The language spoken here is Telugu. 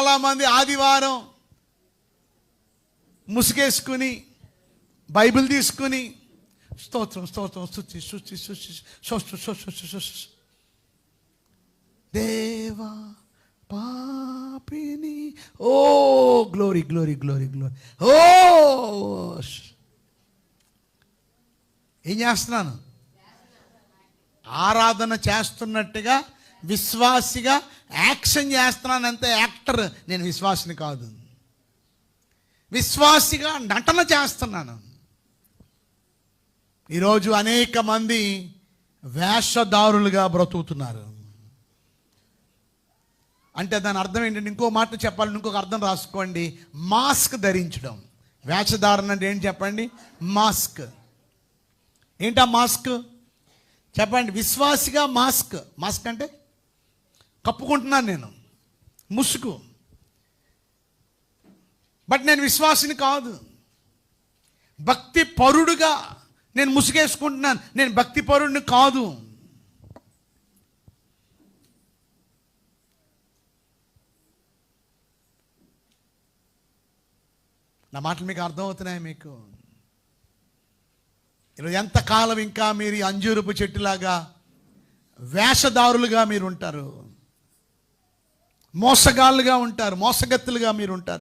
చాలామంది ఆదివారం ముసుగేసుకుని బైబిల్ తీసుకుని స్తోత్రం స్తోత్రం స్తుతి స్తుతి స్తుతి దేవా పాపిని oh glory glory glory glory ఓ ఏం చేస్తున్నాను? ఆరాధన చేస్తున్నట్టుగా విశ్వాసిగా యాక్షన్ చేస్తున్నాను అంతే. యాక్టర్. నేను విశ్వాసిని కాదు, విశ్వాసిగా నటన చేస్తున్నాను. ఈరోజు అనేక మంది వేషధారులుగా బ్రతుకుతున్నారు. అంటే దాని అర్థం ఏంటంటే, ఇంకో మాట చెప్పాలని ఇంకొక అర్థం రాసుకోండి, మాస్క్ ధరించడం. వేషధారణ అంటే ఏంటి చెప్పండి? మాస్క్. ఏంటా మాస్క్ చెప్పండి? విశ్వాసిగా మాస్క్. మాస్క్ అంటే కప్పుకుంటున్నాను నేను, ముసుగు. బట్ నేను విశ్వాసిని కాదు. భక్తి పరుడుగా నేను ముసుగేసుకుంటున్నాను, నేను భక్తి పరుడిని కాదు. నా మాటలు మీకు అర్థమవుతున్నాయి? మీకు ఈరోజు ఎంతకాలం ఇంకా మీరు అంజూరపు చెట్టులాగా వేషధారులుగా మీరు ఉంటారు, మోసగాళ్ళుగా ఉంటారు, మోసగత్తులుగా మీరు ఉంటారు.